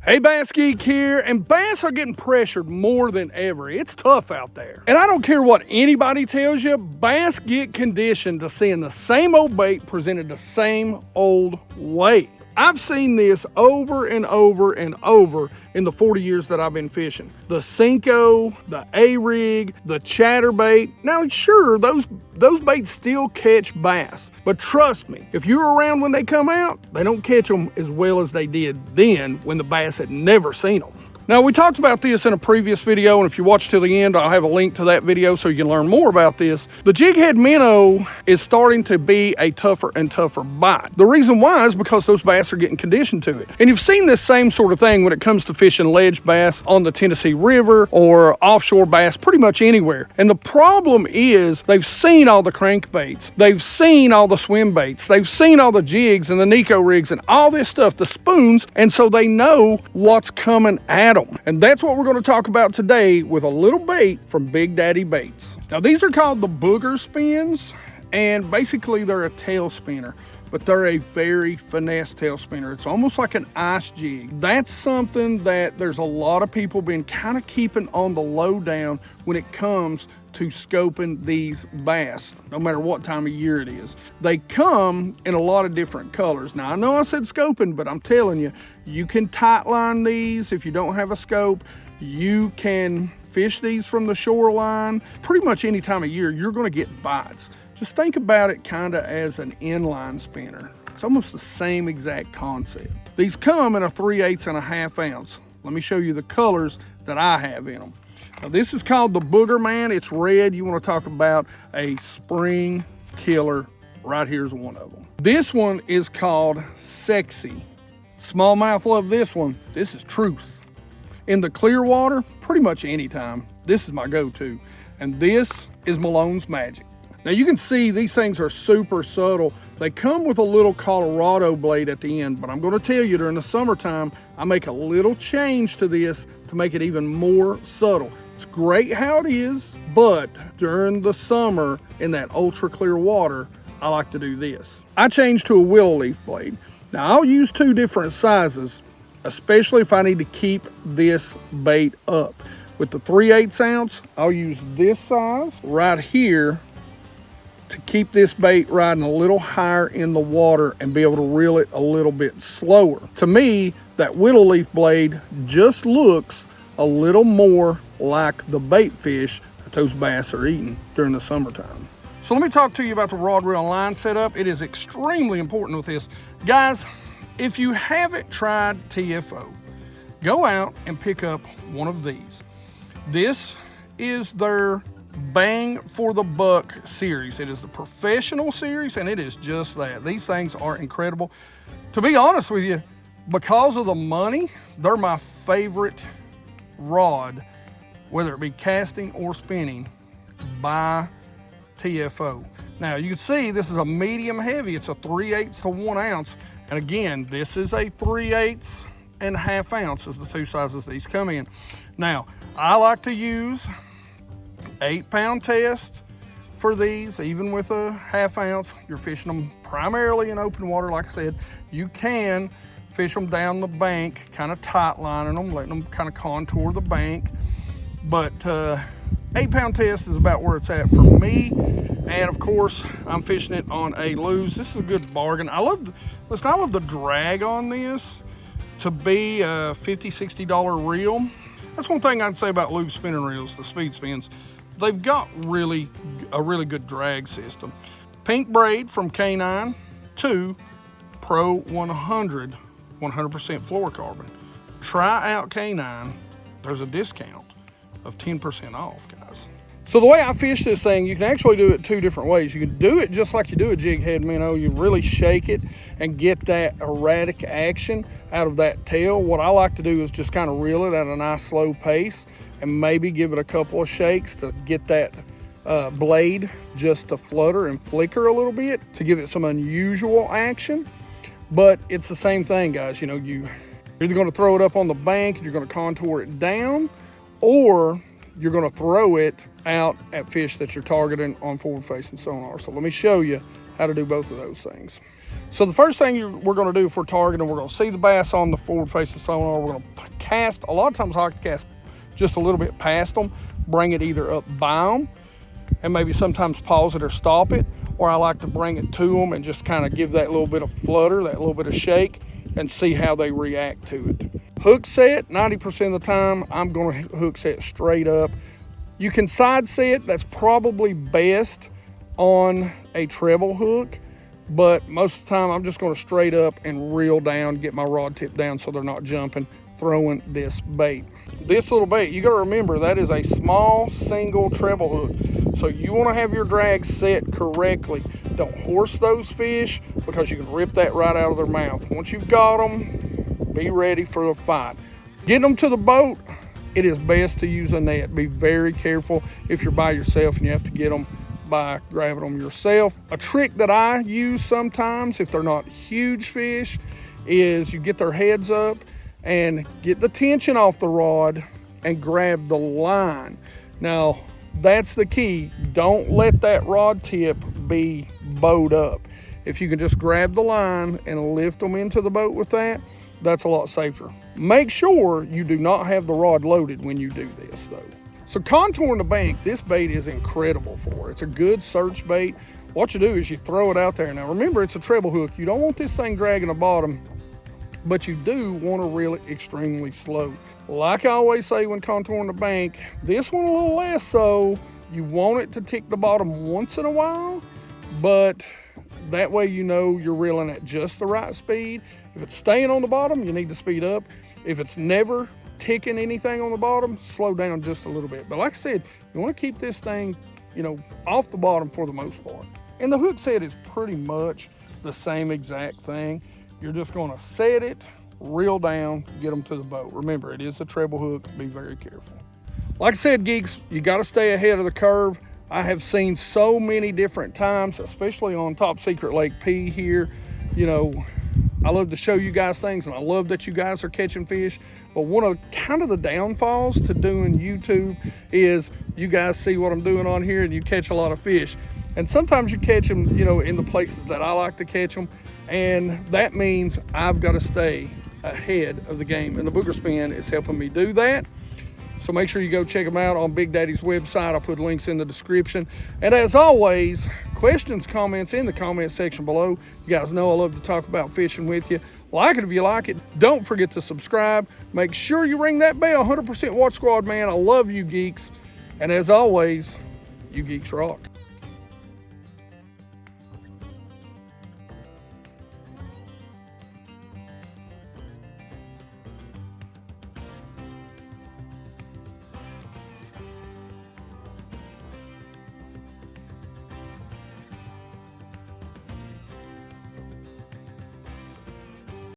Hey, BassGeek here, and bass are getting pressured more than ever. It's tough out there. And I don't care what anybody tells you, bass get conditioned to seeing the same old bait presented the same old way. I've seen this over and over and over in the 40 years that I've been fishing. The Cinco, the A-rig, the chatterbait. Now, sure, those baits still catch bass. But trust me, if you're around when they come out, they don't catch them as well as they did then when the bass had never seen them. Now, we talked about this in a previous video, and if you watch till the end, I'll have a link to that video so you can learn more about this. The jig head minnow is starting to be a tougher and tougher bite. The reason why is because those bass are getting conditioned to it. And you've seen this same sort of thing when it comes to fishing ledge bass on the Tennessee River or offshore bass, pretty much anywhere. And the problem is they've seen all the crankbaits, they've seen all the swim baits, they've seen all the jigs and the Nico rigs and all this stuff, the spoons, and so they know what's coming at them. And that's what we're going to talk about today with a little bait from Big Daddy Baits. Now, these are called the booger spins, and basically they're a tail spinner, but they're a very finesse tail spinner. It's almost like an ice jig. That's something that there's a lot of people been kind of keeping on the lowdown when it comes to scoping these bass, no matter what time of year it is. They come in a lot of different colors. Now, I know I said scoping, but I'm telling you, you can tight line these if you don't have a scope. You can fish these from the shoreline. Pretty much any time of year, you're gonna get bites. Just think about it kind of as an inline spinner. It's almost the same exact concept. These come in a 3/8 and a half ounce. Let me show you the colors that I have in them. Now, this is called the Booger Man. It's red. You want to talk about a spring killer. Right here's one of them. This one is called Sexy. Smallmouth love this one. This is Truth. In the clear water, pretty much anytime, this is my go-to. And this is Malone's Magic. Now, you can see these things are super subtle. They come with a little Colorado blade at the end, but I'm going to tell you, during the summertime, I make a little change to this to make it even more subtle. It's great how it is, but during the summer in that ultra clear water, I like to do this. I change to a willow leaf blade. Now, I'll use two different sizes, especially if I need to keep this bait up. With the 3/8 ounce, I'll use this size right here to keep this bait riding a little higher in the water and be able to reel it a little bit slower. To me, that willow leaf blade just looks a little more like the bait fish that those bass are eating during the summertime. So let me talk to you about the rod, reel, and line setup. It is extremely important with this. Guys, if you haven't tried TFO, go out and pick up one of these. This is their bang for the buck series. It is the professional series, and it is just that. These things are incredible. To be honest with you, because of the money, they're my favorite rod, whether it be casting or spinning, by TFO. Now, you can see this is a medium heavy. It's a 3/8 to 1 ounce. And again, this is a 3/8 and a half ounce is the two sizes these come in. Now, I like to use 8-pound test for these, even with a half ounce. You're fishing them primarily in open water. Like I said, you can fish them down the bank, kind of tight lining them, letting them kind of contour the bank. But 8-pound test is about where it's at for me. And of course, I'm fishing it on a lose. This is a good bargain. I love the drag on this to be a $50, $60 reel. That's one thing I'd say about lube spinning reels, the speed spins. They've got a really good drag system. Pink braid from K9 to Pro 100 100% fluorocarbon. Try out K9. There's a discount of 10% off, guys. So the way I fish this thing, you can actually do it two different ways. You can do it just like you do a jig head minnow. You really shake it and get that erratic action out of that tail. What I like to do is just kind of reel it at a nice slow pace and maybe give it a couple of shakes to get that blade just to flutter and flicker a little bit to give it some unusual action. But it's the same thing, guys. You know, you're either going to throw it up on the bank and you're going to contour it down, or you're going to throw it out at fish that you're targeting on forward facing sonar. So let me show you how to do both of those things. So the first thing we're gonna do if we're targeting, we're gonna see the bass on the forward face of sonar. We're gonna cast, a lot of times I like to cast just a little bit past them, bring it either up by them, and maybe sometimes pause it or stop it, or I like to bring it to them and just kind of give that little bit of flutter, that little bit of shake, and see how they react to it. Hook set, 90% of the time, I'm gonna hook set straight up. You can side set, that's probably best on a treble hook, but most of the time I'm just gonna straight up and reel down, get my rod tip down so they're not jumping, throwing this bait. This little bait, you gotta remember, that is a small single treble hook. So you wanna have your drag set correctly. Don't horse those fish because you can rip that right out of their mouth. Once you've got them, be ready for the fight. Getting them to the boat, it is best to use a net. Be very careful if you're by yourself and you have to get them by grabbing them yourself. A trick that I use sometimes if they're not huge fish is you get their heads up and get the tension off the rod and grab the line. Now, that's the key. Don't let that rod tip be bowed up. If you can just grab the line and lift them into the boat with that, that's a lot safer. Make sure you do not have the rod loaded when you do this though. So contouring the bank, this bait is incredible for. It's a good search bait. What you do is you throw it out there. Now remember, it's a treble hook. You don't want this thing dragging the bottom, but you do want to reel it extremely slow. Like I always say when contouring the bank, this one a little less so. You want it to tick the bottom once in a while, but that way you know you're reeling at just the right speed. If it's staying on the bottom, you need to speed up. If it's never ticking anything on the bottom, slow down just a little bit. But like I said, you want to keep this thing, you know, off the bottom for the most part. And the hook set is pretty much the same exact thing. You're just going to set it, reel down, get them to the boat. Remember, it is a treble hook. Be very careful. Like I said, geeks, you got to stay ahead of the curve. I have seen so many different times, especially on Top Secret Lake P here. You know, I love to show you guys things, and I love that you guys are catching fish. But one of kind of the downfalls to doing YouTube is you guys see what I'm doing on here and you catch a lot of fish. And sometimes you catch them, you know, in the places that I like to catch them. And that means I've got to stay ahead of the game. And the Booger Spin is helping me do that. So make sure you go check them out on Big Daddy's website. I'll put links in the description. And as always, questions, comments in the comment section below. You guys know I love to talk about fishing with you. Like it if you like it. Don't forget to subscribe. Make sure you ring that bell. 100% Watch Squad, man. I love you geeks. And as always, you geeks rock.